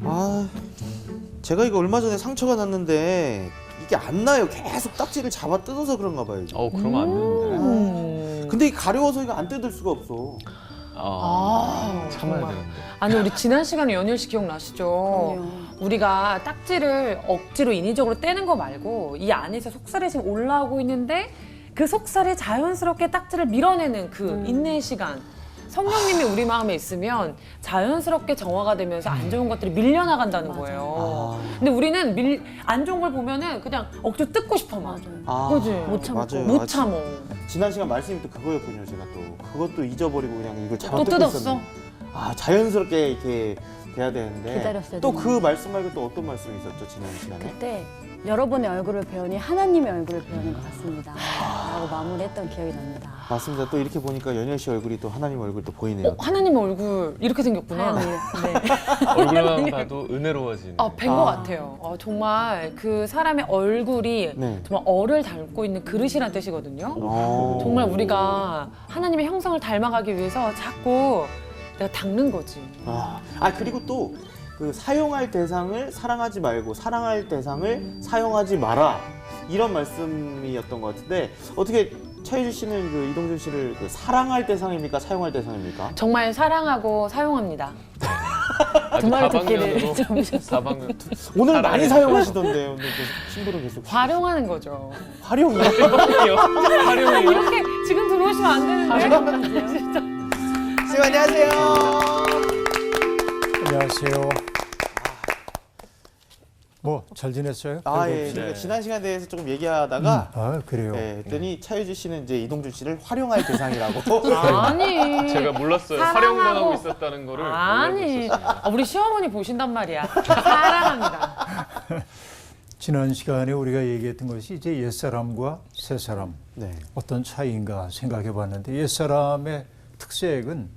아, 제가 이거 얼마 전에 상처가 났는데 이게 안 나요. 계속 딱지를 잡아 뜯어서 그런가 봐요. 그러면 안 되는데. 근데 이 가려워서 이거 안 뜯을 수가 없어. 참아야 정말. 되는데. 아니 우리 지난 시간에 연일 씨 기억나시죠? 우리가 딱지를 억지로 인위적으로 떼는 거 말고 이 안에서 속살이 지금 올라오고 있는데 그 속살이 자연스럽게 딱지를 밀어내는 그 인내의 시간. 성령님이 우리 마음에 있으면 자연스럽게 정화가 되면서 안 좋은 것들이 밀려나간다는 거예요. 근데 우리는 안 좋은 걸 보면은 그냥 억지로 뜯고 싶어 막. 그지? 못 참고. 맞아요. 못 참어. 지난 시간 말씀이 또 그거였군요. 제가 또 그것도 잊어버리고 그냥 이걸 잡아 또 뜯고 뜯었어? 있었네. 자연스럽게 이렇게 돼야 되는데 기다렸어야 또 되는데. 그 말씀 말고 또 어떤 말씀이 있었죠, 지난 시간에? 그때 여러분의 얼굴을 배우니 하나님의 얼굴을 배우는 것 같습니다. 라고 마무리했던 기억이 납니다. 맞습니다. 또 이렇게 보니까 연열 씨 얼굴이 또 하나님 얼굴도 보이네요. 하나님 얼굴 이렇게 생겼구나. 하얀 네. 얼굴만 봐도 은혜로워지네. 뵌 것 같아요. 정말 그 사람의 얼굴이 네. 정말 얼을 닮고 있는 그릇이란 뜻이거든요. 정말 우리가 하나님의 형상을 닮아가기 위해서 자꾸 내가 닦는 거지. 그리고 또 그 사용할 대상을 사랑하지 말고 사랑할 대상을 사용하지 마라, 이런 말씀이었던 것 같은데, 어떻게 차유주 씨는 그 이동준 씨를 그 사랑할 대상입니까, 사용할 대상입니까? 정말 사랑하고 사용합니다. 아주 그 말을 듣기를 다방면으로 참으셨어요. 다방면. 오늘 사랑해. 많이 사용하시던데 오늘 계속 친구로 계속 활용하는 거죠. 활용이요? 활용이요? 이렇게 지금 들어오시면 안 되는데. 진짜. 선생님 안녕하세요. 안녕하세요. 뭐 잘 지냈어요? 예. 저희가 지난 시간에 대해서 조금 얘기하다가 그래요. 했더니 차유주 씨는 이제 이동준 씨를 활용할 대상이라고. 아니. 제가 몰랐어요. 사랑하고- 활용당하고 있었다는 거를 아니. 몰랐었어요. 우리 시어머니 보신단 말이야. 사랑합니다. 지난 시간에 우리가 얘기했던 것이 이제 옛사람과 새사람 네. 어떤 차이인가 생각해 봤는데, 옛사람의 특색은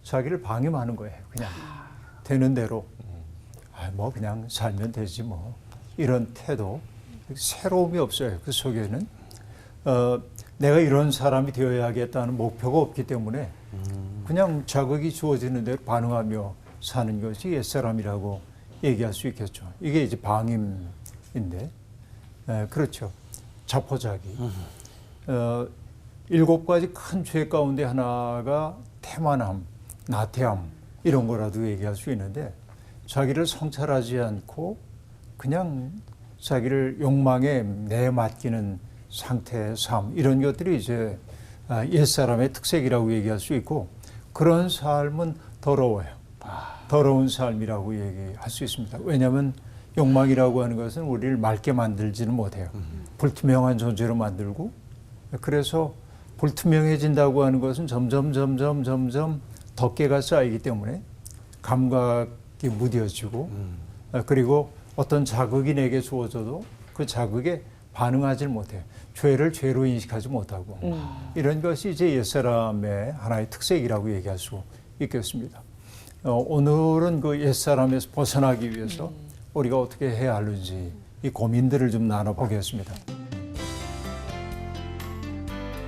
자기를 방임하는 거예요. 그냥 되는 대로 뭐 그냥 살면 되지 뭐, 이런 태도, 새로움이 없어요. 그 속에는 내가 이런 사람이 되어야겠다는 목표가 없기 때문에 그냥 자극이 주어지는 대로 반응하며 사는 것이 옛사람이라고 얘기할 수 있겠죠. 이게 이제 방임인데, 그렇죠. 자포자기. 7가지 큰 죄 가운데 하나가 태만함, 나태함, 이런 거라도 얘기할 수 있는데, 자기를 성찰하지 않고 그냥 자기를 욕망에 내맡기는 상태의 삶, 이런 것들이 이제 옛사람의 특색이라고 얘기할 수 있고, 그런 삶은 더러워요. 더러운 삶이라고 얘기할 수 있습니다. 왜냐하면 욕망이라고 하는 것은 우리를 맑게 만들지는 못해요. 불투명한 존재로 만들고, 그래서 불투명해진다고 하는 것은 점점 덮개가 쌓이기 때문에 감각이 무뎌지고, 그리고 어떤 자극이 내게 주어져도 그 자극에 반응하지 못해요. 죄를 죄로 인식하지 못하고, 이런 것이 이제 옛사람의 하나의 특색이라고 얘기할 수 있겠습니다. 오늘은 그 옛사람에서 벗어나기 위해서 우리가 어떻게 해야 하는지 이 고민들을 좀 나눠보겠습니다.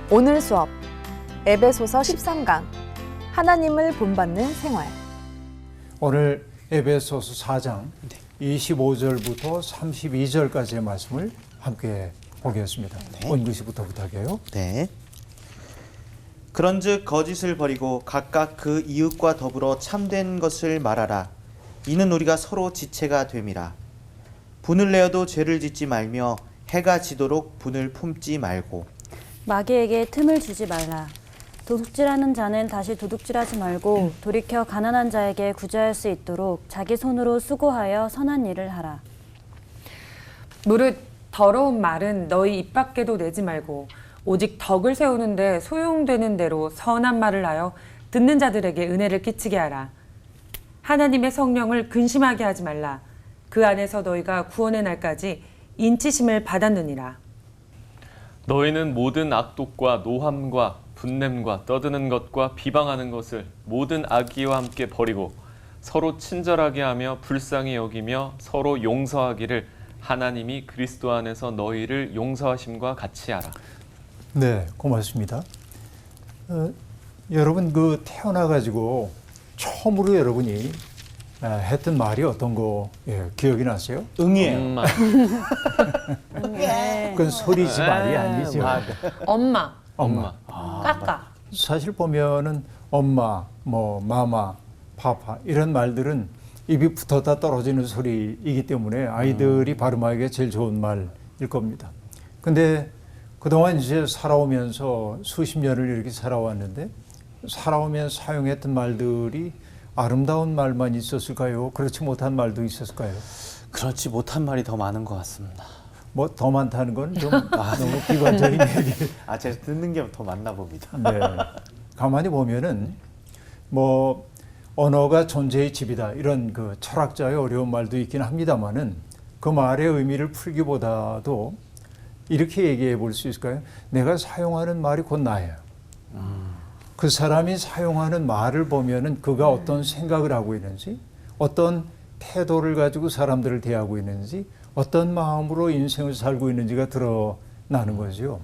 오늘 수업 에베소서 13강 하나님을 본받는 생활. 오늘 에베소서 4장 25절부터 32절까지의 말씀을 함께 보겠습니다. 원글씨부터 부탁해요. 네. 그런즉 거짓을 버리고 각각 그 이웃과 더불어 참된 것을 말하라. 이는 우리가 서로 지체가 됨이라. 분을 내어도 죄를 짓지 말며 해가 지도록 분을 품지 말고. 마귀에게 틈을 주지 말라. 도둑질하는 자는 다시 도둑질하지 말고 돌이켜 가난한 자에게 구제할 수 있도록 자기 손으로 수고하여 선한 일을 하라. 무릇 더러운 말은 너희 입 밖에도 내지 말고 오직 덕을 세우는데 소용되는 대로 선한 말을 하여 듣는 자들에게 은혜를 끼치게 하라. 하나님의 성령을 근심하게 하지 말라. 그 안에서 너희가 구원의 날까지 인치심을 받았느니라. 너희는 모든 악독과 노함과 분냄과 떠드는 것과 비방하는 것을 모든 악의와 함께 버리고 서로 친절하게 하며 불쌍히 여기며 서로 용서하기를 하나님이 그리스도 안에서 너희를 용서하심과 같이 하라. 네, 고맙습니다. 여러분 그 태어나 가지고 처음으로 여러분이 했던 말이 어떤 거 기억이 나세요? 응이에요. 엄마. 그건 소리지 말이 아니죠. 엄마, 엄마. 까까. 사실 보면은 엄마, 뭐 마마, 파파 이런 말들은 입이 붙었다 떨어지는 소리이기 때문에 아이들이 발음하기가 제일 좋은 말일 겁니다. 근데 그동안 이제 살아오면서 수십 년을 이렇게 살아왔는데 살아오면서 사용했던 말들이 아름다운 말만 있었을까요? 그렇지 못한 말도 있었을까요? 그렇지 못한 말이 더 많은 것 같습니다. 뭐 더 많다는 건 좀 너무 비관적인 얘기. 제가 듣는 게 더 많나 봅니다. 네. 가만히 보면은 뭐 언어가 존재의 집이다 이런 그 철학자의 어려운 말도 있긴 합니다만은 그 말의 의미를 풀기보다도 이렇게 얘기해 볼 수 있을까요? 내가 사용하는 말이 곧 나예요. 그 사람이 사용하는 말을 보면은 그가 어떤 생각을 하고 있는지, 어떤 태도를 가지고 사람들을 대하고 있는지, 어떤 마음으로 인생을 살고 있는지가 드러나는 거죠.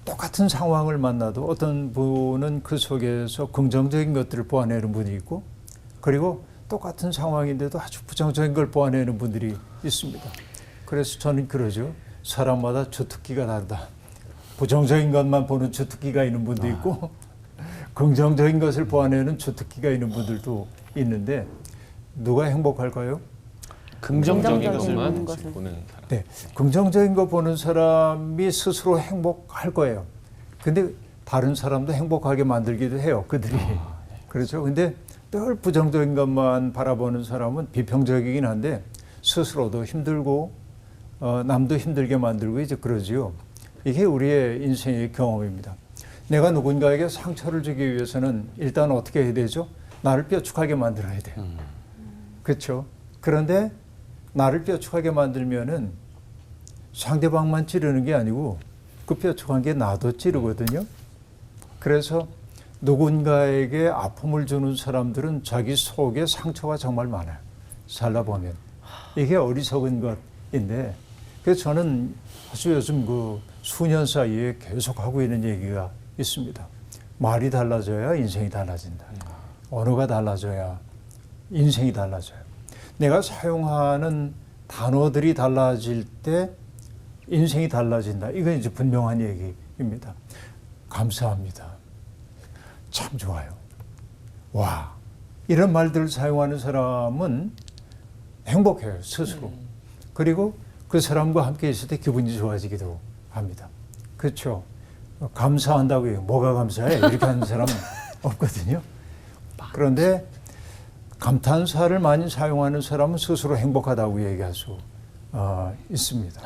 똑같은 상황을 만나도 어떤 분은 그 속에서 긍정적인 것들을 보아내는 분이 있고, 그리고 똑같은 상황인데도 아주 부정적인 걸 보아내는 분들이 있습니다. 그래서 저는 그러죠. 사람마다 주특기가 다르다. 부정적인 것만 보는 주특기가 있는 분도 있고 긍정적인 것을 보아내는 주특기가 있는 분들도 있는데 누가 행복할까요? 긍정적인 긍정적인 것만 것을. 보는 사람. 네, 긍정적인 거 보는 사람이 스스로 행복할 거예요. 근데 다른 사람도 행복하게 만들기도 해요. 그들이. 그렇죠. 근데 늘 부정적인 것만 바라보는 사람은 비평적이긴 한데 스스로도 힘들고 남도 힘들게 만들고 이제 그러지요. 이게 우리의 인생의 경험입니다. 내가 누군가에게 상처를 주기 위해서는 일단 어떻게 해야 되죠? 나를 뼈축하게 만들어야 돼요. 그렇죠. 그런데 나를 뼈축하게 만들면은 상대방만 찌르는 게 아니고 그 뼈축한 게 나도 찌르거든요. 그래서 누군가에게 아픔을 주는 사람들은 자기 속에 상처가 정말 많아요. 살다 보면. 이게 어리석은 것인데 그래서 저는 아주 요즘 그 수년 사이에 계속 하고 있는 얘기가 있습니다. 말이 달라져야 인생이 달라진다. 언어가 달라져야 인생이 달라져요. 내가 사용하는 단어들이 달라질 때 인생이 달라진다. 이건 이제 분명한 얘기입니다. 감사합니다. 참 좋아요. 와. 이런 말들을 사용하는 사람은 행복해요, 스스로. 그리고 그 사람과 함께 있을 때 기분이 좋아지기도 합니다. 그렇죠. 감사한다고 해요. 뭐가 감사해? 이렇게 하는 사람은 없거든요. 그런데 감탄사를 많이 사용하는 사람은 스스로 행복하다고 얘기할 수 있습니다.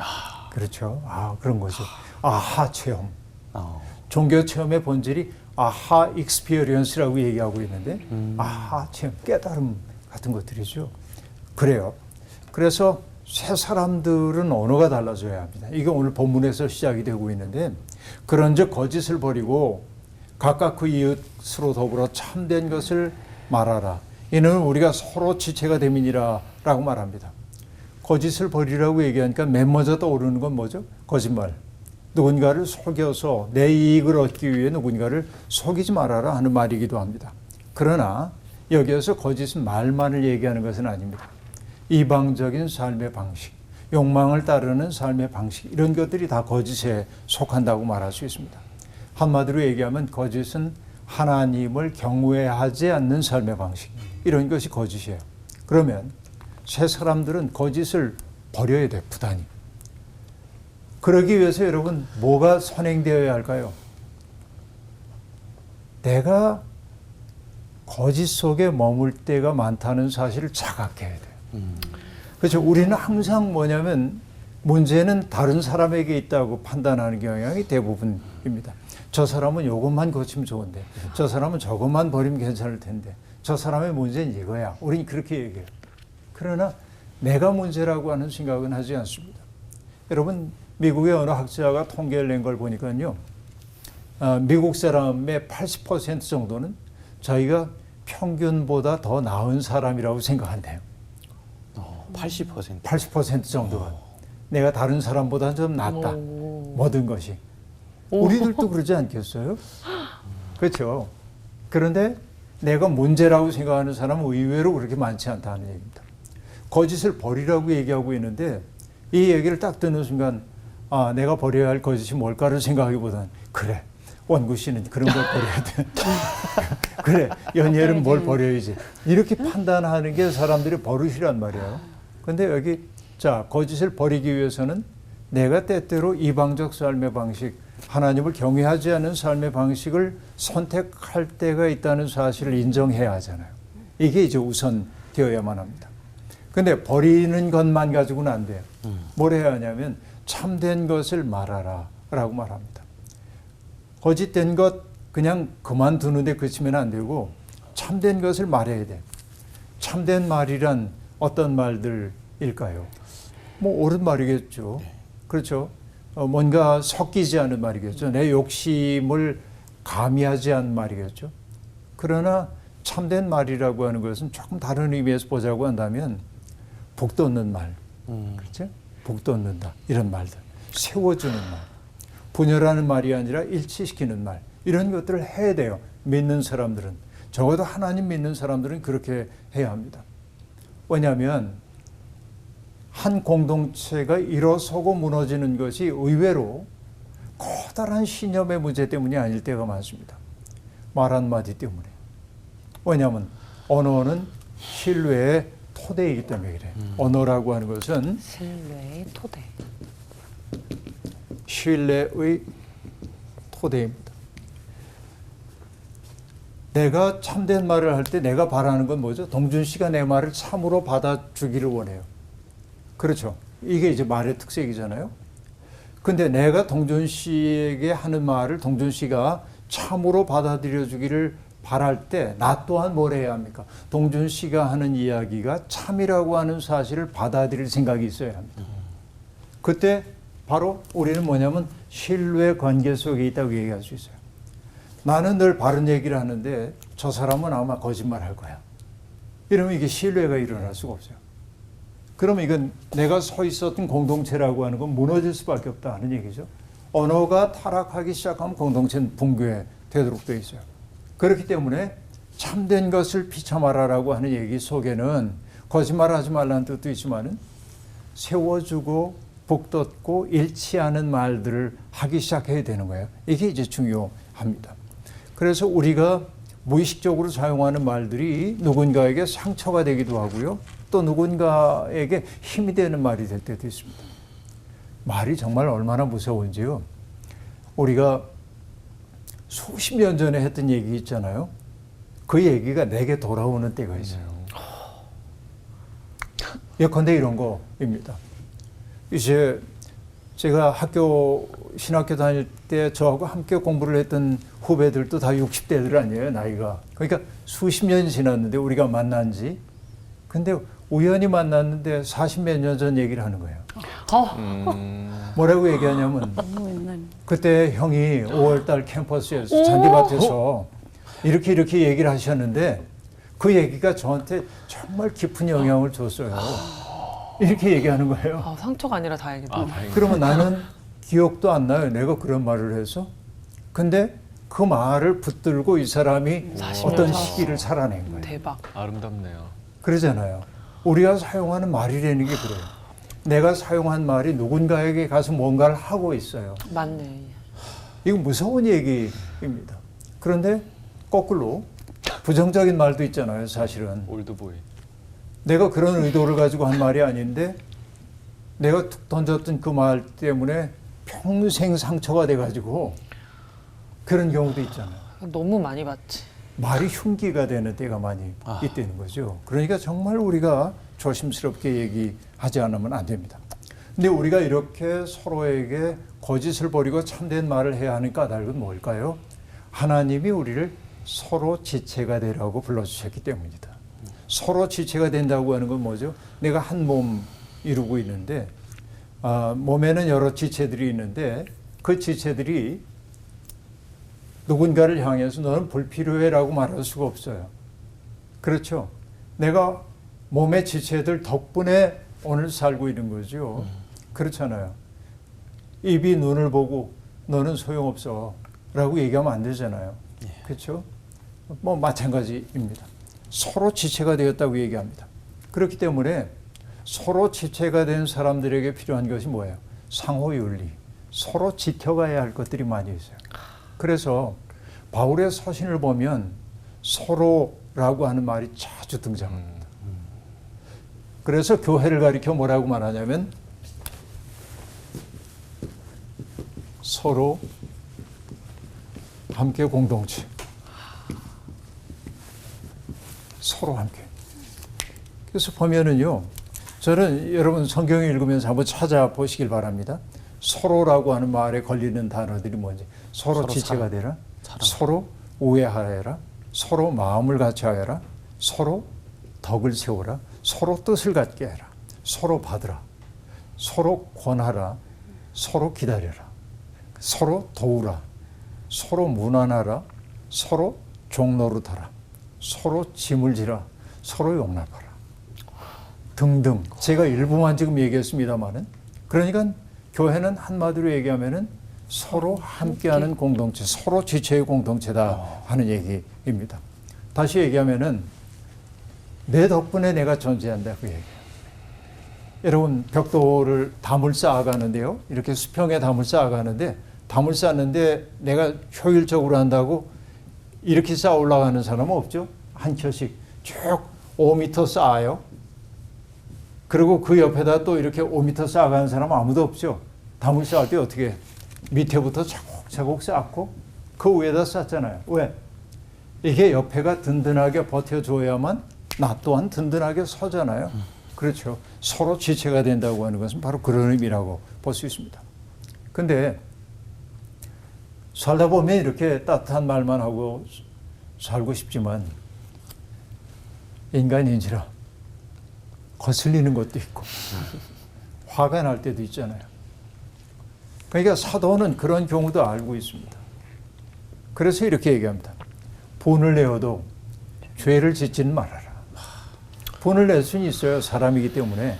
그렇죠. 그런 거죠. 아하 체험. 종교 체험의 본질이 아하 익스피리언스라고 얘기하고 있는데 아하 체험, 깨달음 같은 것들이죠. 그래요. 그래서 새 사람들은 언어가 달라져야 합니다. 이게 오늘 본문에서 시작이 되고 있는데 그런즉 거짓을 버리고 각각 그 이웃으로 더불어 참된 것을 말하라. 이는 우리가 서로 지체가 됨이니라 라고 말합니다. 거짓을 버리라고 얘기하니까 맨 먼저 떠오르는 건 뭐죠? 거짓말. 누군가를 속여서 내 이익을 얻기 위해 누군가를 속이지 말아라 하는 말이기도 합니다. 그러나 여기에서 거짓은 말만을 얘기하는 것은 아닙니다. 이방적인 삶의 방식, 욕망을 따르는 삶의 방식 이런 것들이 다 거짓에 속한다고 말할 수 있습니다. 한마디로 얘기하면 거짓은 하나님을 경외하지 않는 삶의 방식 이런 것이 거짓이에요. 그러면 새 사람들은 거짓을 버려야 돼, 부단히. 그러기 위해서 여러분 뭐가 선행되어야 할까요? 내가 거짓 속에 머물 때가 많다는 사실을 자각해야 돼요. 그렇죠. 우리는 항상 뭐냐면 문제는 다른 사람에게 있다고 판단하는 경향이 대부분입니다. 저 사람은 이것만 고치면 좋은데 저 사람은 저것만 버리면 괜찮을 텐데 저 사람의 문제는 이거야. 우리는 그렇게 얘기해요. 그러나 내가 문제라고 하는 생각은 하지 않습니다. 여러분 미국의 어느 학자가 통계를 낸 걸 보니까요. 미국 사람의 80% 정도는 자기가 평균보다 더 나은 사람이라고 생각한대요. 80%. 80% 정도가. 내가 다른 사람보다 좀 낫다. 모든 것이. 우리들도 그러지 않겠어요? 그렇죠. 그런데 내가 문제라고 생각하는 사람은 의외로 그렇게 많지 않다는 얘기입니다. 거짓을 버리라고 얘기하고 있는데 이 얘기를 딱 듣는 순간 아, 내가 버려야 할 거짓이 뭘까를 생각하기보다는 그래, 원구 씨는 그런 걸 버려야 돼. 그래, 연예는 뭘 버려야지. 이렇게 판단하는 게 사람들의 버릇이란 말이에요. 근데 여기 자, 거짓을 버리기 위해서는 내가 때때로 이방적 삶의 방식, 하나님을 경외하지 않는 삶의 방식을 선택할 때가 있다는 사실을 인정해야 하잖아요. 이게 이제 우선 되어야만 합니다. 근데 버리는 것만 가지고는 안 돼요. 뭘 해야 하냐면 참된 것을 말하라 라고 말합니다. 거짓된 것 그냥 그만두는데 그치면 안 되고 참된 것을 말해야 돼. 참된 말이란 어떤 말들일까요? 뭐 옳은 말이겠죠. 그렇죠. 뭔가 섞이지 않은 말이겠죠. 내 욕심을 가미하지 않은 말이겠죠. 그러나 참된 말이라고 하는 것은 조금 다른 의미에서 보자고 한다면 복 돋는 말, 그렇죠? 복 돋는다 이런 말들, 세워주는 말, 분열하는 말이 아니라 일치시키는 말 이런 것들을 해야 돼요. 믿는 사람들은 적어도 하나님 믿는 사람들은 그렇게 해야 합니다. 왜냐하면 한 공동체가 일어서고 무너지는 것이 의외로 커다란 신념의 문제 때문이 아닐 때가 많습니다. 말 한마디 때문에. 왜냐하면 언어는 신뢰의 토대이기 때문에 그래요. 언어라고 하는 것은 신뢰의 토대. 신뢰의 토대입니다. 내가 참된 말을 할 때 내가 바라는 건 뭐죠? 동준 씨가 내 말을 참으로 받아주기를 원해요. 그렇죠. 이게 이제 말의 특색이잖아요. 근데 내가 동준 씨에게 하는 말을 동준 씨가 참으로 받아들여 주기를 바랄 때 나 또한 뭘 해야 합니까? 동준 씨가 하는 이야기가 참이라고 하는 사실을 받아들일 생각이 있어야 합니다. 그때 바로 우리는 뭐냐면 신뢰 관계 속에 있다고 얘기할 수 있어요. 나는 늘 바른 얘기를 하는데 저 사람은 아마 거짓말 할 거야. 이러면 이게 신뢰가 일어날 수가 없어요. 그러면 이건 내가 서 있었던 공동체라고 하는 건 무너질 수밖에 없다 하는 얘기죠. 언어가 타락하기 시작하면 공동체는 붕괴되도록 되어 있어요. 그렇기 때문에 참된 것을 비참하라라고 하는 얘기 속에는 거짓말하지 말라는 뜻도 있지만은 세워주고 복돋고 일치하는 말들을 하기 시작해야 되는 거예요. 이게 이제 중요합니다. 그래서 우리가 무의식적으로 사용하는 말들이 누군가에게 상처가 되기도 하고요. 또 누군가에게 힘이 되는 말이 될 때도 있습니다. 말이 정말 얼마나 무서운지요. 우리가 수십 년 전에 했던 얘기 있잖아요. 그 얘기가 내게 돌아오는 때가 있어요. 예컨대 이런 거입니다. 이제 제가 신학교 다닐 때 저하고 함께 공부를 했던 후배들도 다 60대들 아니에요, 나이가. 그러니까 수십 년이 지났는데 우리가 만난 지. 근데 우연히 만났는데 40몇 년 전 얘기를 하는 거예요. 뭐라고 얘기하냐면 그때 형이 5월달 캠퍼스에서 잔디밭에서 이렇게 얘기를 하셨는데 그 얘기가 저한테 정말 깊은 영향을 줬어요. 이렇게 얘기하는 거예요. 아, 상처가 아니라 다행이다. 그러면 나는 기억도 안 나요. 내가 그런 말을 해서. 근데 그 말을 붙들고 이 사람이 40년 어떤 살았어. 시기를 살아낸 거예요. 대박. 아름답네요. 그러잖아요. 우리가 사용하는 말이라는 게 그래요. 내가 사용한 말이 누군가에게 가서 뭔가를 하고 있어요. 맞네. 이건 무서운 얘기입니다. 그런데 거꾸로 부정적인 말도 있잖아요, 사실은. 올드보이. 내가 그런 의도를 가지고 한 말이 아닌데 내가 툭 던졌던 그 말 때문에 평생 상처가 돼가지고 그런 경우도 있잖아요. 너무 많이 봤지. 말이 흉기가 되는 때가 많이 있다는 거죠. 그러니까 정말 우리가 조심스럽게 얘기하지 않으면 안 됩니다. 근데 우리가 이렇게 서로에게 거짓을 버리고 참된 말을 해야 하는 까닭은 뭘까요? 하나님이 우리를 서로 지체가 되라고 불러주셨기 때문입니다. 서로 지체가 된다고 하는 건 뭐죠? 내가 한 몸 이루고 있는데 몸에는 여러 지체들이 있는데 그 지체들이 누군가를 향해서 너는 불필요해라고 말할 수가 없어요. 그렇죠? 내가 몸의 지체들 덕분에 오늘 살고 있는 거죠. 그렇잖아요. 입이 눈을 보고 너는 소용없어 라고 얘기하면 안 되잖아요. 그렇죠? 뭐 마찬가지입니다. 서로 지체가 되었다고 얘기합니다. 그렇기 때문에 서로 지체가 된 사람들에게 필요한 것이 뭐예요? 상호윤리, 서로 지켜가야 할 것들이 많이 있어요. 그래서 바울의 서신을 보면 서로라고 하는 말이 자주 등장합니다. 그래서 교회를 가리켜 뭐라고 말하냐면 서로 함께 공동체, 서로 함께. 그래서 보면은요, 저는 여러분 성경을 읽으면서 한번 찾아보시길 바랍니다. 서로라고 하는 말에 걸리는 단어들이 뭔지. 서로 지체가 되라, 서로 우애하여라, 서로 마음을 같이 하여라, 서로 덕을 세우라, 서로 뜻을 같게 해라, 서로 받으라, 서로 권하라, 서로 기다려라, 서로 도우라, 서로 무난하라, 서로 종노릇하라, 서로 짐을 지라, 서로 용납하라 등등. 제가 일부만 지금 얘기했습니다만은, 그러니까 교회는 한마디로 얘기하면은 서로 함께하는 공동체, 서로 지체의 공동체다 하는 얘기입니다. 다시 얘기하면은 내 덕분에 내가 존재한다 그 얘기예요. 여러분 벽돌을 담을 쌓아가는데요, 이렇게 수평에 담을 쌓아가는데 담을 쌓는데 내가 효율적으로 한다고 이렇게 쌓아 올라가는 사람은 없죠. 한 켜씩 쭉 5m 쌓아요. 그리고 그 옆에다 또 이렇게 5m 쌓아가는 사람은 아무도 없죠. 담을 쌓을 때 어떻게 밑에부터 차곡차곡 쌓고 그 위에다 쌓잖아요. 왜? 이게 옆에가 든든하게 버텨줘야만 나 또한 든든하게 서잖아요. 그렇죠. 서로 지체가 된다고 하는 것은 바로 그런 의미라고 볼 수 있습니다. 근데 살다 보면 이렇게 따뜻한 말만 하고 살고 싶지만 인간인지라 거슬리는 것도 있고 화가 날 때도 있잖아요. 그러니까 사도는 그런 경우도 알고 있습니다. 그래서 이렇게 얘기합니다. 분을 내어도 죄를 짓지는 말아라. 분을 낼 수는 있어요. 사람이기 때문에.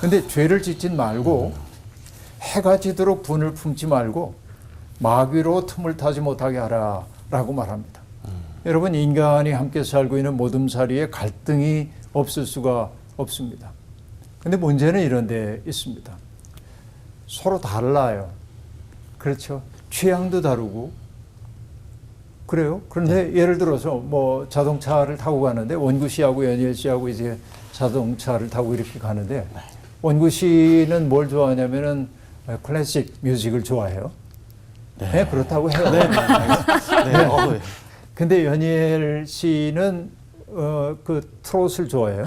근데 죄를 짓지 말고 해가 지도록 분을 품지 말고 마귀로 틈을 타지 못하게 하라 라고 말합니다. 여러분 인간이 함께 살고 있는 모둠사리에 갈등이 없을 수가 없습니다. 근데 문제는 이런 데 있습니다. 서로 달라요. 그렇죠. 취향도 다르고 그래요. 그런데 예를 들어서 뭐 자동차를 타고 가는데 원구 씨하고 연일 씨하고 이제 자동차를 타고 이렇게 가는데 원구 씨는 뭘 좋아하냐면은 클래식 뮤직을 좋아해요. 네, 그렇다고 해요. 네. 네. 근데 연일 씨는 그 트롯을 좋아해요.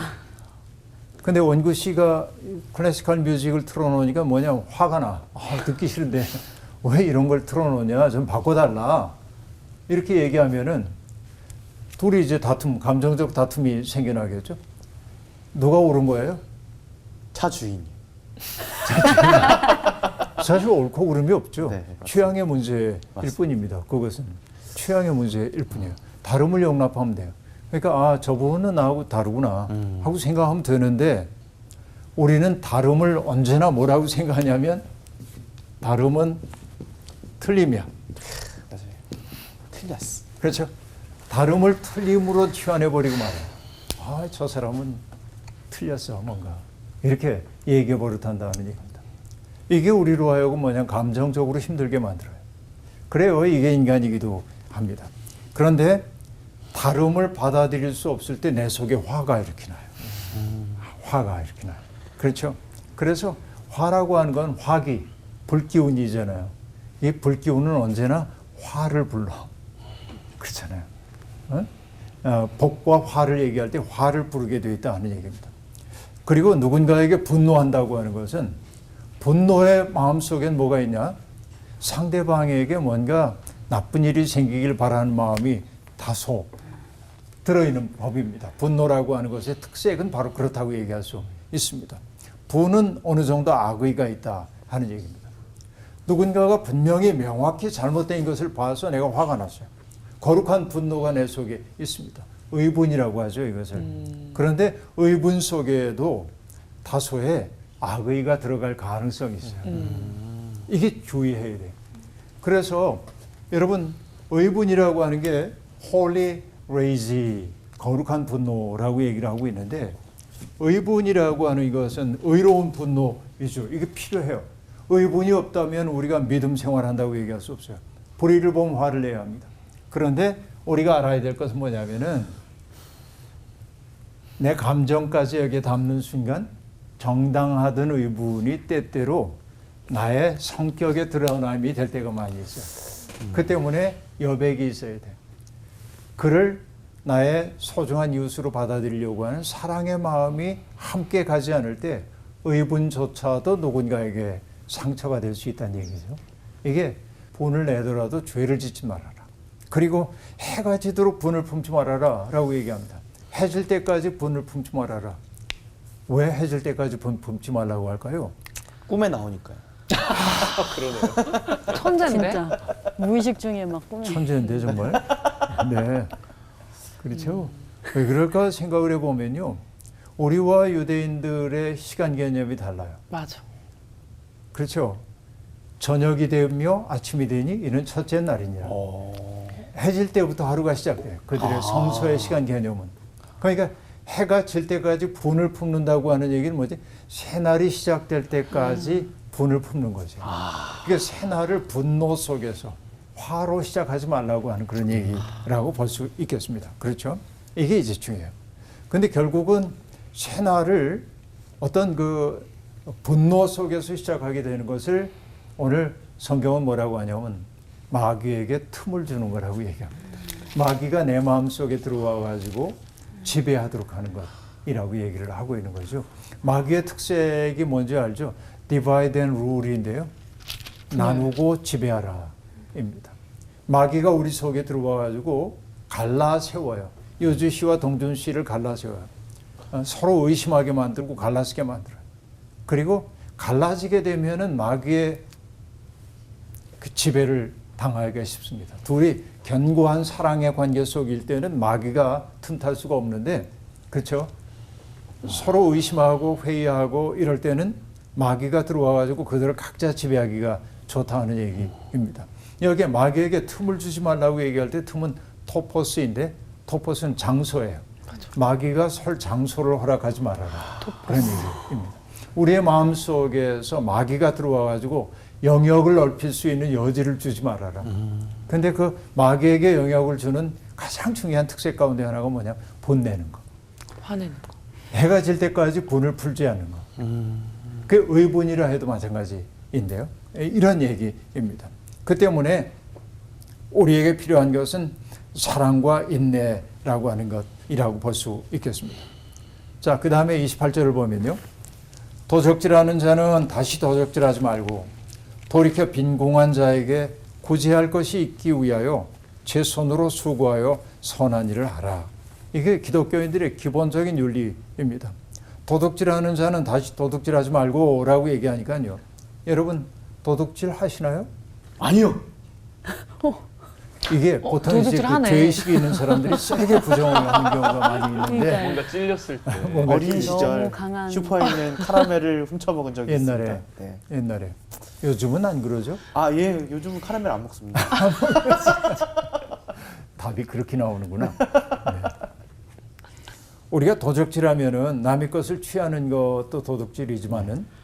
근데 원구 씨가 클래시컬 뮤직을 틀어놓으니까 뭐냐 화가 나. 듣기 싫은데 왜 이런 걸 틀어놓냐, 좀 바꿔달라. 이렇게 얘기하면은 둘이 이제 감정적 다툼이 생겨나겠죠. 누가 옳은 거예요? 차 주인이. 사실 옳고 그름이 없죠. 네, 취향의 문제일 맞습니다. 뿐입니다. 그것은 취향의 문제일 뿐이에요. 다름을 용납하면 돼요. 그러니까 저분은 나하고 다르구나 하고 생각하면 되는데 우리는 다름을 언제나 뭐라고 생각하냐면 다름은 틀림이야. 맞아요. 틀렸어. 그렇죠. 다름을 틀림으로 치환해버리고 말이야. 저 사람은 틀렸어 뭔가. 이렇게 얘기해 버릇한다는 얘기입니다. 이게 우리로 하여금 뭐냐 감정적으로 힘들게 만들어요. 그래요. 이게 인간이기도 합니다. 그런데 다름을 받아들일 수 없을 때 내 속에 화가 이렇게 나요. 화가 이렇게 나요. 그렇죠. 그래서 화라고 하는 건 화기, 불기운이잖아요. 이 불기운은 언제나 화를 불러. 그렇잖아요. 복과 화를 얘기할 때 화를 부르게 되어 있다 하는 얘기입니다. 그리고 누군가에게 분노한다고 하는 것은 분노의 마음속엔 뭐가 있냐? 상대방에게 뭔가 나쁜 일이 생기길 바라는 마음이 다소 들어있는 법입니다. 분노라고 하는 것의 특색은 바로 그렇다고 얘기할 수 있습니다. 분은 어느 정도 악의가 있다 하는 얘기입니다. 누군가가 분명히 명확히 잘못된 것을 봐서 내가 화가 났어요. 거룩한 분노가 내 속에 있습니다. 의분이라고 하죠, 이것을. 그런데 의분 속에도 다소의 악의가 들어갈 가능성이 있어요. 이게 주의해야 돼요. 그래서 여러분 의분이라고 하는 게 holy 레이지, 거룩한 분노라고 얘기를 하고 있는데 의분이라고 하는 이것은 의로운 분노이죠. 이게 필요해요. 의분이 없다면 우리가 믿음 생활한다고 얘기할 수 없어요. 불의를 보면 화를 내야 합니다. 그런데 우리가 알아야 될 것은 뭐냐면은 내 감정까지 여기에 담는 순간 정당하던 의분이 때때로 나의 성격에 드러남이 될 때가 많이 있어요. 그 때문에 여백이 있어야 돼. 그를 나의 소중한 이웃으로 받아들이려고 하는 사랑의 마음이 함께 가지 않을 때 의분조차도 누군가에게 상처가 될 수 있다는 얘기죠. 이게 분을 내더라도 죄를 짓지 말아라. 그리고 해가 지도록 분을 품지 말아라 라고 얘기합니다. 해질 때까지 분을 품지 말아라. 왜 해질 때까지 분 품지 말라고 할까요? 꿈에 나오니까요. 그러네요. 천재인데? 진짜 무의식 중에 막 꾸며. 천재인데 정말. 네, 그렇죠. 왜 그럴까 생각을 해보면요, 우리와 유대인들의 시간 개념이 달라요. 맞아. 그렇죠. 저녁이 되며 아침이 되니 이는 첫째 날이니라. 해질 때부터 하루가 시작돼요. 그들의 성서의 시간 개념은. 그러니까 해가 질 때까지 분을 품는다고 하는 얘기는 뭐지? 새날이 시작될 때까지 분을 품는 거죠. 그러니까 새날을 분노 속에서 화로 시작하지 말라고 하는 그런 얘기라고 볼 수 있겠습니다. 그렇죠? 이게 이제 중요해요. 근데 결국은 새날을 어떤 그 분노 속에서 시작하게 되는 것을 오늘 성경은 뭐라고 하냐면 마귀에게 틈을 주는 거라고 얘기합니다. 마귀가 내 마음속에 들어와 가지고 지배하도록 하는 것이라고 얘기를 하고 있는 거죠. 마귀의 특색이 뭔지 알죠? Divide and rule인데요. 나누고 지배하라입니다. 마귀가 우리 속에 들어와 가지고 갈라 세워요. 요주 씨와 동준 씨를 갈라 세워요. 서로 의심하게 만들고 갈라지게 만들어요. 그리고 갈라지게 되면은 마귀의 그 지배를 당하기가 쉽습니다. 둘이 견고한 사랑의 관계 속일 때는 마귀가 틈탈 수가 없는데, 그렇죠? 서로 의심하고 회의하고 이럴 때는 마귀가 들어와가지고 그들을 각자 지배하기가 좋다는 얘기입니다. 여기에 마귀에게 틈을 주지 말라고 얘기할 때 틈은 토포스인데, 토포스는 장소예요. 마귀가 설 장소를 허락하지 말아라. 그런 얘기입니다. 우리의 마음속에서 마귀가 들어와가지고 영역을 넓힐 수 있는 여지를 주지 말아라. 근데 그 마귀에게 영역을 주는 가장 중요한 특색 가운데 하나가 뭐냐? 분내는 거. 화내는 거. 해가 질 때까지 분을 풀지 않는 거. 그게 의분이라 해도 마찬가지인데요. 이런 얘기입니다. 그 때문에 우리에게 필요한 것은 사랑과 인내라고 하는 것이라고 볼 수 있겠습니다. 자, 그 다음에 28절을 보면요. 도적질하는 자는 다시 도적질하지 말고 돌이켜 빈궁한 자에게 구제할 것이 있기 위하여 제 손으로 수고하여 선한 일을 하라. 이게 기독교인들의 기본적인 윤리입니다. 도둑질하는 자는 다시 도둑질하지 말고 라고 얘기하니까요. 여러분 도둑질 하시나요? 아니요. 이게 보통 이제 그 도둑질하네. 죄의식이 있는 사람들이 세게 부정을 하는 경우가 많이 있는데 뭔가 찔렸을 때. 뭔가 어린 시절 너무 강한. 슈퍼에 있는 카라멜을 훔쳐먹은 적이 옛날에. 있습니다. 네. 옛날에. 요즘은 안 그러죠? 아, 예. 요즘은 카라멜 안 먹습니다. 답이 그렇게 나오는구나. 네. 우리가 도둑질하면은 남의 것을 취하는 것도 도둑질이지만은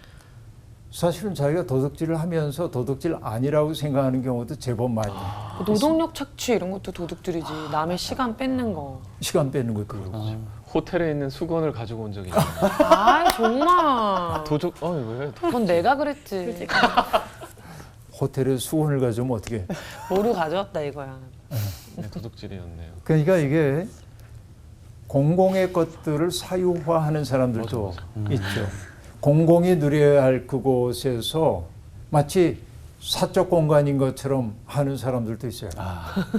사실은 자기가 도둑질을 하면서 도둑질 아니라고 생각하는 경우도 제법 많이 노동력 착취 이런 것도 도둑질이지. 남의 시간 뺏는 거. 시간 빼는 것도 그렇고. 호텔에 있는 수건을 가지고 온 적이 있어요. 아 정말. 도둑, 왜? 그건 내가 그랬지. 호텔에 수건을 가져오면 어떻게? 뭐를 가져왔다 이거야. 네, 도둑질이었네요. 그러니까 이게 공공의 것들을 사유화하는 사람들도 있죠. 공공이 누려야 할 그곳에서 마치 사적 공간인 것처럼 하는 사람들도 있어요.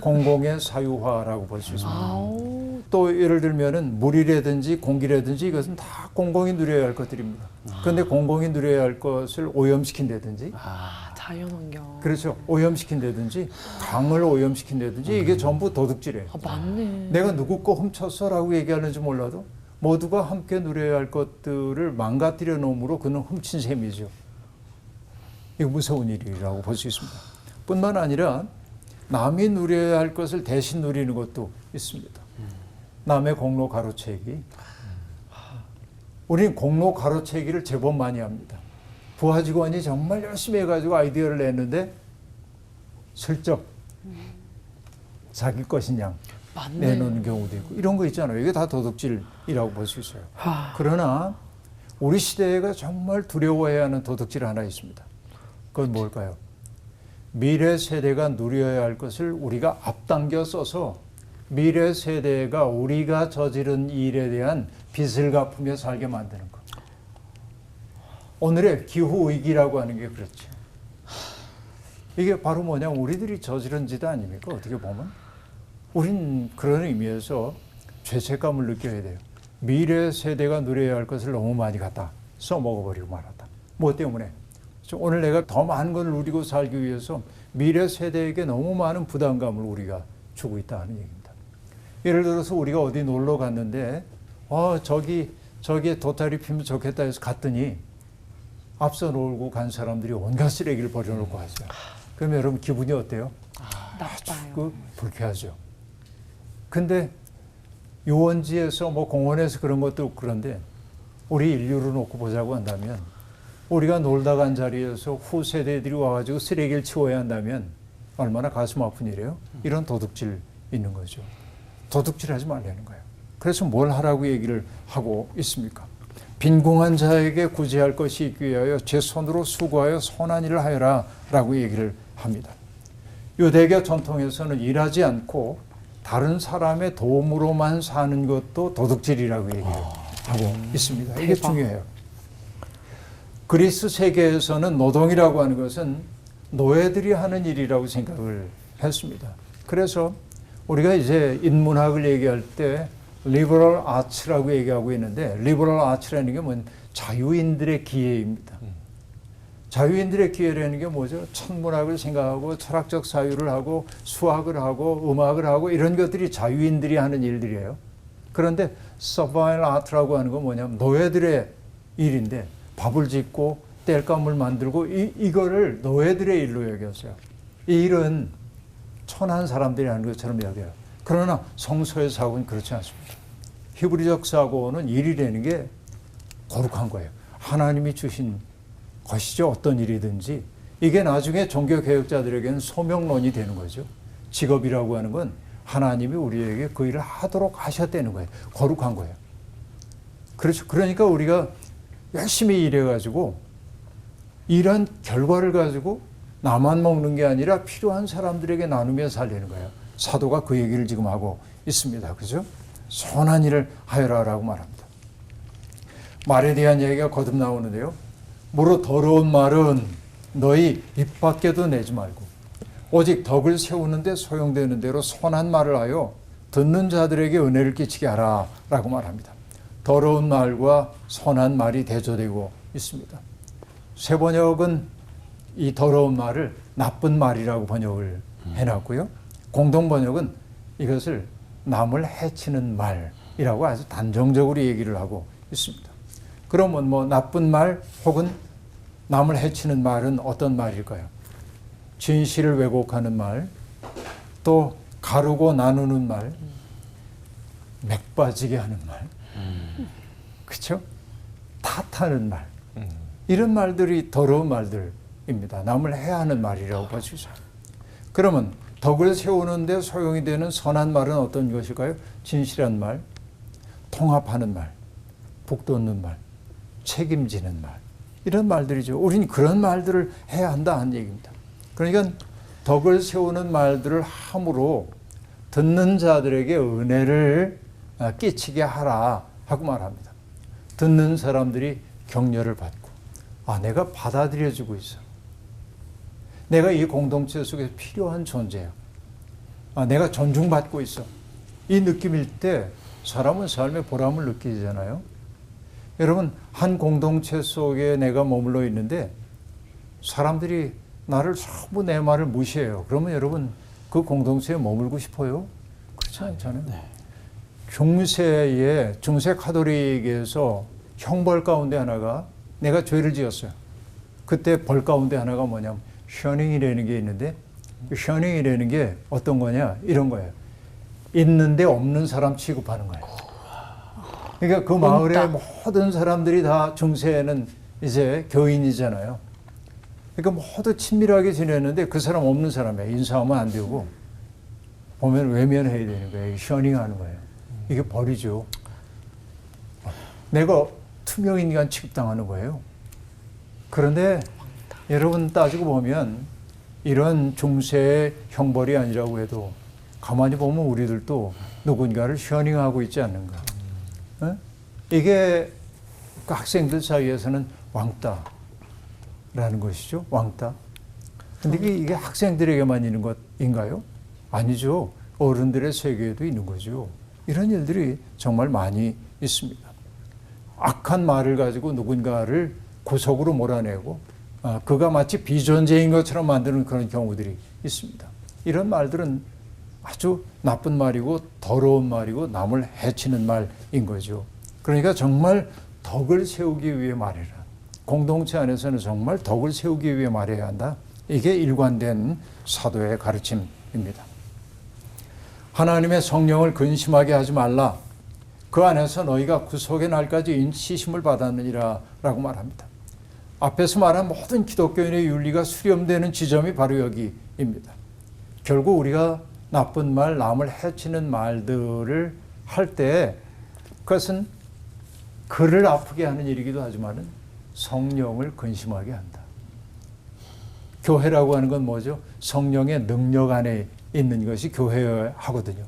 공공의 사유화라고 볼 수 있습니다. 또 예를 들면은 물이라든지 공기라든지 이것은 다 공공이 누려야 할 것들입니다. 그런데 공공이 누려야 할 것을 오염시킨다든지, 자연환경. 그렇죠. 오염시킨다든지, 강을 오염시킨다든지 이게 전부 도둑질이에요. 아 맞네. 내가 누구 거 훔쳤어라고 얘기하는지 몰라도 모두가 함께 누려야 할 것들을 망가뜨려 놓음으로 그는 훔친 셈이죠. 이거 무서운 일이라고 볼 수 있습니다. 뿐만 아니라 남이 누려야 할 것을 대신 누리는 것도 있습니다. 남의 공로 가로채기. 우린 공로 가로채기를 제법 많이 합니다. 부하 직원이 정말 열심히 해가지고 아이디어를 냈는데 슬쩍 자기 것인 양 내놓는 경우도 있고 이런 거 있잖아요. 이게 다 도둑질이라고 볼 수 있어요. 그러나 우리 시대가 정말 두려워해야 하는 도둑질 하나 있습니다. 그건 뭘까요? 미래 세대가 누려야 할 것을 우리가 앞당겨 써서 미래 세대가 우리가 저지른 일에 대한 빚을 갚으며 살게 만드는 것. 오늘의 기후위기라고 하는 게 그렇죠. 이게 바로 뭐냐, 우리들이 저지른 짓 아닙니까? 어떻게 보면. 우린 그런 의미에서 죄책감을 느껴야 돼요. 미래 세대가 누려야 할 것을 너무 많이 갖다 써먹어버리고 말았다. 뭐 때문에? 오늘 내가 더 많은 걸 누리고 살기 위해서 미래 세대에게 너무 많은 부담감을 우리가 주고 있다는 얘기입니다. 예를 들어서 우리가 어디 놀러 갔는데 저기에 도타리 피면 좋겠다 해서 갔더니 앞서 놀고 간 사람들이 온갖 쓰레기를 버려놓고 왔어요. 그러면 여러분 기분이 어때요? 나빠요. 불쾌하죠. 근데 유원지에서 뭐 공원에서 그런 것도 그런데 우리 인류를 놓고 보자고 한다면 우리가 놀다 간 자리에서 후세대들이 와가지고 쓰레기를 치워야 한다면 얼마나 가슴 아픈 일이에요? 이런 도둑질 있는 거죠. 도둑질 하지 말라는 거예요. 그래서 뭘 하라고 얘기를 하고 있습니까? 빈궁한 자에게 구제할 것이 있기 위하여 제 손으로 수고하여 선한 일을 하여라 라고 얘기를 합니다. 유대교 전통에서는 일하지 않고 다른 사람의 도움으로만 사는 것도 도둑질이라고 얘기를 하고 있습니다. 이게 중요해요. 그리스 세계에서는 노동이라고 하는 것은 노예들이 하는 일이라고 생각을 했습니다. 그래서 우리가 이제 인문학을 얘기할 때 리버럴 아츠라고 얘기하고 있는데 리버럴 아츠라는 게 뭔 자유인들의 기회입니다. 자유인들의 기회라는 게 뭐죠? 천문학을 생각하고 철학적 사유를 하고 수학을 하고 음악을 하고 이런 것들이 자유인들이 하는 일들이에요. 그런데 서바일 아트라고 하는 건 뭐냐면 노예들의 일인데 밥을 짓고 땔감을 만들고 이거를 노예들의 일로 여겼어요. 이 일은 천한 사람들이 하는 것처럼 여겨요. 그러나 성서의 사고는 그렇지 않습니다. 히브리적 사고는 일이라는 게 거룩한 거예요. 하나님이 주신 것이죠. 어떤 일이든지. 이게 나중에 종교개혁자들에게는 소명론이 되는 거죠. 직업이라고 하는 건 하나님이 우리에게 그 일을 하도록 하셨다는 거예요. 거룩한 거예요. 그렇죠. 그러니까 우리가 열심히 일해가지고 일한 결과를 가지고 나만 먹는 게 아니라 필요한 사람들에게 나누며 살리는 거예요. 사도가 그 얘기를 지금 하고 있습니다. 그죠? 선한 일을 하여라라고 말합니다. 말에 대한 얘기가 거듭 나오는데요. 무릇 더러운 말은 너희 입 밖에도 내지 말고 오직 덕을 세우는데 소용되는 대로 선한 말을 하여 듣는 자들에게 은혜를 끼치게 하라 라고 말합니다. 더러운 말과 선한 말이 대조되고 있습니다. 새 번역은 이 더러운 말을 나쁜 말이라고 번역을 해놨고요. 공동 번역은 이것을 남을 해치는 말이라고 아주 단정적으로 얘기를 하고 있습니다. 그러면 뭐 나쁜 말 혹은 남을 해치는 말은 어떤 말일까요? 진실을 왜곡하는 말, 또 가르고 나누는 말, 맥 빠지게 하는 말, 그렇죠? 탓하는 말, 이런 말들이 더러운 말들입니다. 남을 해하는 말이라고 볼 수 있어요. 그러면 덕을 세우는데 소용이 되는 선한 말은 어떤 것일까요? 진실한 말, 통합하는 말, 북돋는 말, 책임지는 말, 이런 말들이죠. 우리는 그런 말들을 해야 한다 하는 얘기입니다. 그러니까 덕을 세우는 말들을 함으로 듣는 자들에게 은혜를 끼치게 하라 하고 말합니다. 듣는 사람들이 격려를 받고 내가 받아들여지고 있어. 내가 이 공동체 속에서 필요한 존재야. 내가 존중받고 있어. 이 느낌일 때 사람은 삶의 보람을 느끼잖아요. 여러분, 한 공동체 속에 내가 머물러 있는데 사람들이 나를 전부 내 말을 무시해요. 그러면 여러분 그 공동체에 머물고 싶어요? 그렇지 않잖아요. 중세 카톨릭에서 형벌 가운데 하나가 내가 죄를 지었어요. 그때 벌 가운데 하나가 뭐냐면 셔닝이라는 게 있는데 셔닝이라는 게 어떤 거냐 이런 거예요. 있는데 없는 사람 취급하는 거예요. 그러니까 그 마을의 모든 사람들이 다 중세에는 이제 교인이잖아요. 그러니까 모두 친밀하게 지냈는데 그 사람 없는 사람이에요. 인사하면 안 되고 보면 외면해야 되는 거예요. 셔닝하는 거예요. 이게 벌이죠. 내가 투명인간 취급당하는 거예요. 그런데 여러분 따지고 보면 이런 중세의 형벌이 아니라고 해도 가만히 보면 우리들도 누군가를 셔닝하고 있지 않는가. 어? 이게 그 학생들 사이에서는 왕따라는 것이죠. 왕따. 근데 이게 학생들에게만 있는 것인가요? 아니죠. 어른들의 세계에도 있는 거죠. 이런 일들이 정말 많이 있습니다. 악한 말을 가지고 누군가를 구석으로 몰아내고 그가 마치 비존재인 것처럼 만드는 그런 경우들이 있습니다. 이런 말들은 아주 나쁜 말이고 더러운 말이고 남을 해치는 말인 거죠. 그러니까 정말 덕을 세우기 위해 말해라. 공동체 안에서는 정말 덕을 세우기 위해 말해야 한다. 이게 일관된 사도의 가르침입니다. 하나님의 성령을 근심하게 하지 말라. 그 안에서 너희가 구속의 날까지 인치심을 받았느니라 라고 말합니다. 앞에서 말한 모든 기독교인의 윤리가 수렴되는 지점이 바로 여기입니다. 결국 우리가 나쁜 말, 남을 해치는 말들을 할 때 그것은 그를 아프게 하는 일이기도 하지만 성령을 근심하게 한다. 교회라고 하는 건 뭐죠? 성령의 능력 안에 있는 것이 교회하거든요.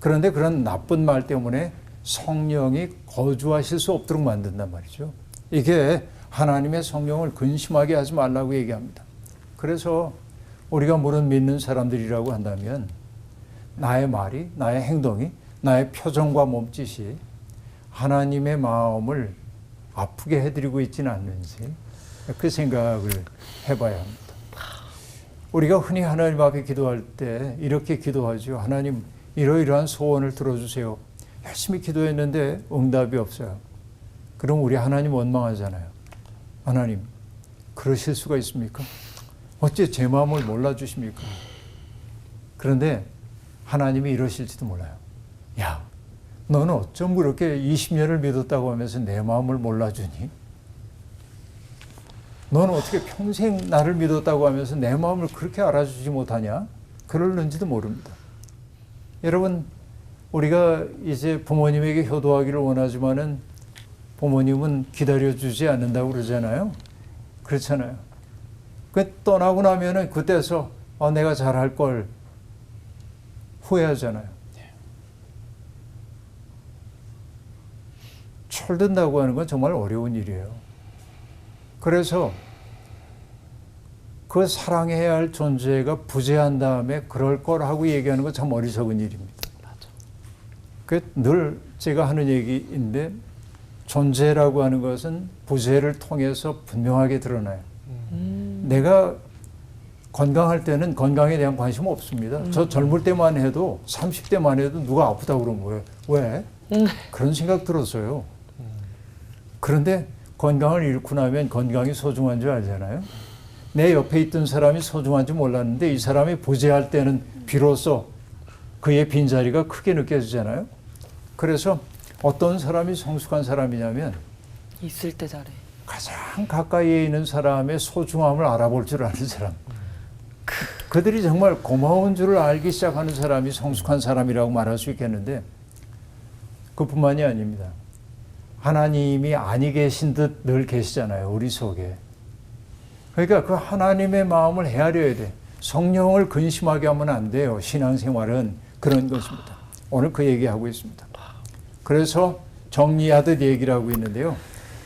그런데 그런 나쁜 말 때문에 성령이 거주하실 수 없도록 만든단 말이죠. 이게 하나님의 성령을 근심하게 하지 말라고 얘기합니다. 그래서 우리가 물론 믿는 사람들이라고 한다면 나의 말이, 나의 행동이, 나의 표정과 몸짓이 하나님의 마음을 아프게 해드리고 있지는 않는지 그 생각을 해봐야 합니다. 우리가 흔히 하나님 앞에 기도할 때 이렇게 기도하죠. 하나님, 이러이러한 소원을 들어주세요. 열심히 기도했는데 응답이 없어요. 그럼 우리 하나님 원망하잖아요. 하나님, 그러실 수가 있습니까? 어째 제 마음을 몰라주십니까? 그런데 하나님이 이러실지도 몰라요. 야, 너는 어쩜 그렇게 20년을 믿었다고 하면서 내 마음을 몰라주니? 너는 어떻게 평생 나를 믿었다고 하면서 내 마음을 그렇게 알아주지 못하냐? 그럴는지도 모릅니다. 여러분, 우리가 이제 부모님에게 효도하기를 원하지만은 부모님은 기다려주지 않는다고 그러잖아요. 그렇잖아요. 그 떠나고 나면은 그때서 내가 잘할 걸 후회하잖아요. 철든다고 하는 건 정말 어려운 일이에요. 그래서 그 사랑해야 할 존재가 부재한 다음에 그럴 거라고 얘기하는 건 참 어리석은 일입니다. 그 늘 제가 하는 얘기인데 존재라고 하는 것은 부재를 통해서 분명하게 드러나요. 내가 건강할 때는 건강에 대한 관심 없습니다. 저 젊을 때만 해도 30대만 해도 누가 아프다고 그러면 뭐예요? 왜? 그런 생각 들었어요. 그런데 건강을 잃고 나면 건강이 소중한 줄 알잖아요. 내 옆에 있던 사람이 소중한 줄 몰랐는데 이 사람이 부재할 때는 비로소 그의 빈자리가 크게 느껴지잖아요. 그래서 어떤 사람이 성숙한 사람이냐면 있을 때 잘해. 가장 가까이에 있는 사람의 소중함을 알아볼 줄 아는 사람. 그들이 정말 고마운 줄을 알기 시작하는 사람이 성숙한 사람이라고 말할 수 있겠는데 그뿐만이 아닙니다. 하나님이 아니 계신 듯 늘 계시잖아요. 우리 속에. 그러니까 그 하나님의 마음을 헤아려야 돼. 성령을 근심하게 하면 안 돼요. 신앙생활은 그런 것입니다. 오늘 그 얘기하고 있습니다. 그래서 정리하듯 얘기를 하고 있는데요.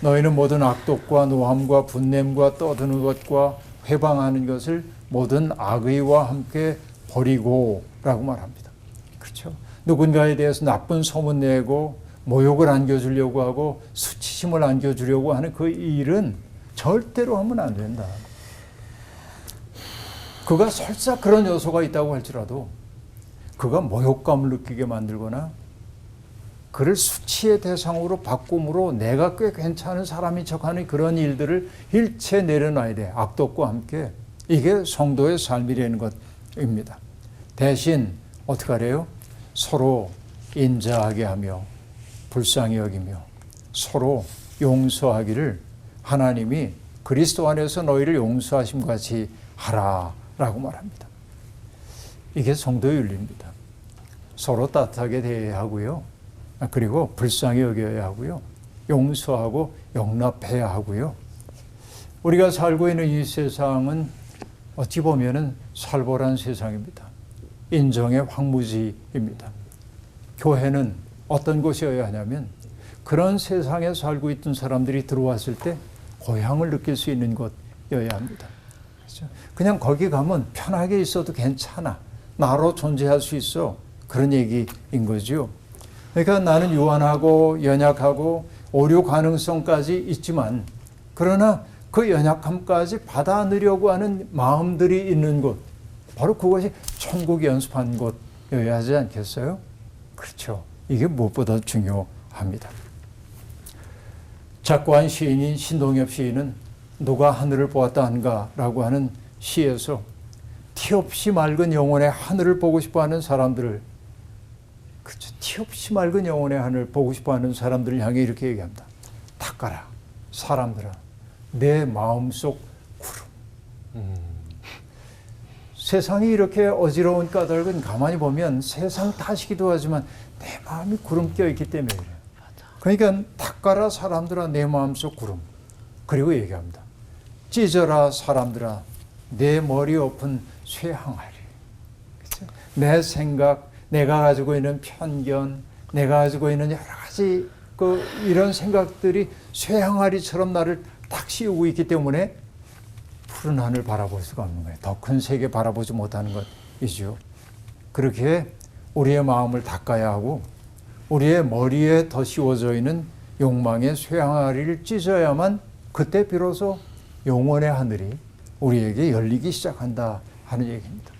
너희는 모든 악독과 노함과 분냄과 떠드는 것과 회방하는 것을 모든 악의와 함께 버리고 라고 말합니다. 그렇죠. 누군가에 대해서 나쁜 소문내고 모욕을 안겨주려고 하고 수치심을 안겨주려고 하는 그 일은 절대로 하면 안 된다. 그가 설사 그런 요소가 있다고 할지라도 그가 모욕감을 느끼게 만들거나 그를 수치의 대상으로 바꿈으로 내가 꽤 괜찮은 사람인 척하는 그런 일들을 일체 내려놔야 돼. 악독과 함께. 이게 성도의 삶이라는 것입니다. 대신 어떻게 하래요? 서로 인자하게 하며 불쌍히 여기며 서로 용서하기를 하나님이 그리스도 안에서 너희를 용서하심 같이 하라라고 말합니다. 이게 성도의 윤리입니다. 서로 따뜻하게 대해야 하고요. 그리고 불쌍히 여겨야 하고요. 용서하고 용납해야 하고요. 우리가 살고 있는 이 세상은 어찌 보면은 살벌한 세상입니다. 인정의 황무지입니다. 교회는 어떤 곳이어야 하냐면 그런 세상에 살고 있던 사람들이 들어왔을 때 고향을 느낄 수 있는 곳이어야 합니다. 그렇죠? 그냥 거기 가면 편하게 있어도 괜찮아. 나로 존재할 수 있어. 그런 얘기인 거죠. 그러니까 나는 유한하고 연약하고 오류 가능성까지 있지만 그러나 그 연약함까지 받아 안으려고 하는 마음들이 있는 곳, 바로 그것이 천국이 연습한 곳이어야 하지 않겠어요? 그렇죠. 이게 무엇보다 중요합니다. 작고한 시인인 신동엽 시인은 누가 하늘을 보았다 한가라고 하는 시에서 티 없이 맑은 영혼의 하늘을 보고 싶어하는 사람들을, 그렇죠, 티 없이 맑은 영혼의 하늘을 보고 싶어하는 사람들을 향해 이렇게 얘기합니다. 닦아라 사람들아 내 마음속 구름. 세상이 이렇게 어지러운 까닭은 가만히 보면 세상 탓이기도 하지만 내 마음이 구름 껴있기 때문에 그래요. 그러니까 닦아라 사람들아 내 마음속 구름. 그리고 얘기합니다. 찢어라 사람들아 내 머리 엎은 쇠항아리. 그렇죠? 내 생각, 내가 가지고 있는 편견, 내가 가지고 있는 여러 가지 이런 생각들이 쇠항아리처럼 나를 탁 씌우고 있기 때문에 푸른 하늘 바라볼 수가 없는 거예요. 더 큰 세계 바라보지 못하는 것이죠. 그렇게 우리의 마음을 닦아야 하고 우리의 머리에 더 씌워져 있는 욕망의 쇠항아리를 찢어야만 그때 비로소 영혼의 하늘이 우리에게 열리기 시작한다 하는 얘기입니다.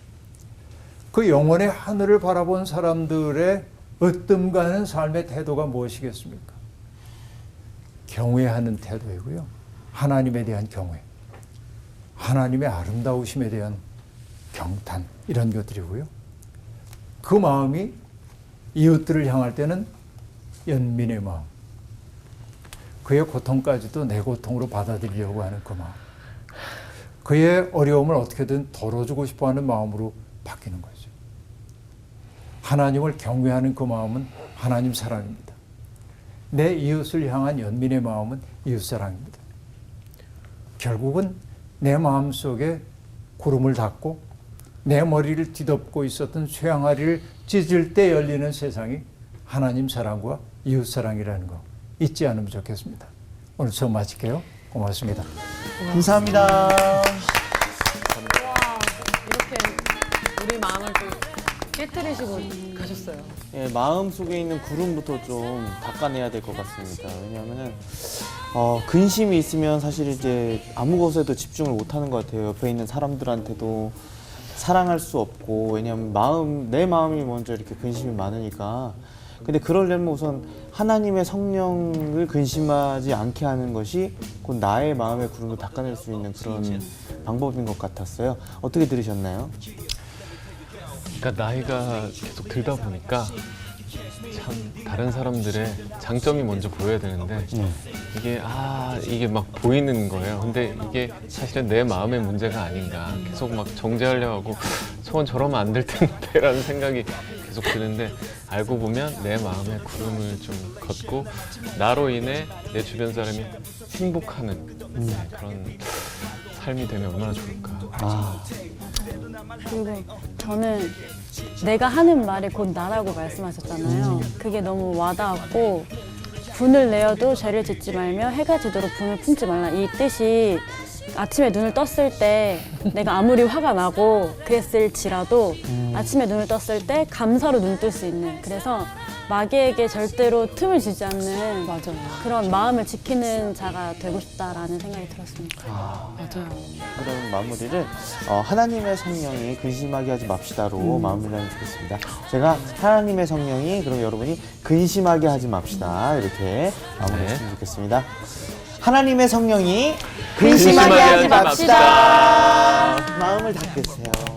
그 영혼의 하늘을 바라본 사람들의 으뜸 가는 삶의 태도가 무엇이겠습니까? 경외하는 태도이고요. 하나님에 대한 경외, 하나님의 아름다우심에 대한 경탄, 이런 것들이고요. 그 마음이 이웃들을 향할 때는 연민의 마음, 그의 고통까지도 내 고통으로 받아들이려고 하는 그 마음, 그의 어려움을 어떻게든 덜어주고 싶어하는 마음으로 바뀌는 거죠. 하나님을 경외하는 그 마음은 하나님 사랑입니다. 내 이웃을 향한 연민의 마음은 이웃 사랑입니다. 결국은 내 마음속에 구름을 닫고 내 머리를 뒤덮고 있었던 쇠항아리를 찢을 때 열리는 세상이 하나님 사랑과 이웃 사랑이라는 거 잊지 않으면 좋겠습니다. 오늘 수업 마칠게요. 고맙습니다. 감사합니다. 이렇게 우리 마음을 또 깨뜨리시고 가셨어요. 예, 마음 속에 있는 구름부터 좀 닦아내야 될 것 같습니다. 왜냐하면은 근심이 있으면 사실 이제 아무 것에도 집중을 못하는 것 같아요. 옆에 있는 사람들한테도 사랑할 수 없고, 왜냐하면 내 마음이 먼저 이렇게 근심이 많으니까. 근데 그러려면 우선 하나님의 성령을 근심하지 않게 하는 것이 곧 나의 마음의 구름을 닦아낼 수 있는 그런 방법인 것 같았어요. 어떻게 들으셨나요? 그러니까 나이가 계속 들다 보니까 참 다른 사람들의 장점이 먼저 보여야 되는데 이게 막 보이는 거예요. 근데 이게 사실은 내 마음의 문제가 아닌가. 계속 막 정죄하려고 하고 저건 저러면 안 될 텐데라는 생각이 계속 드는데, 알고 보면 내 마음의 구름을 좀 걷고 나로 인해 내 주변 사람이 행복하는 그런 삶이 되면 얼마나 좋을까. 그리고 저는 내가 하는 말이 곧 나라고 말씀하셨잖아요. 그게 너무 와닿았고, 분을 내어도 죄를 짓지 말며 해가 지도록 분을 품지 말라. 이 뜻이 아침에 눈을 떴을 때 내가 아무리 화가 나고 그랬을지라도 아침에 눈을 떴을 때 감사로 눈 뜰 수 있는, 그래서 마귀에게 절대로 틈을 주지 않는 그런 마음을 지키는 자가 되고 싶다라는 생각이 들었습니다. 맞아요. 그런 마무리를 하나님의 성령이 근심하게 하지 맙시다로 마무리하면 좋겠습니다. 제가 하나님의 성령이, 그럼 여러분이 근심하게 하지 맙시다, 이렇게 마무리했으면 좋겠습니다. 하나님의 성령이 근심하게 하지 맙시다. 마음을 닫겠어요.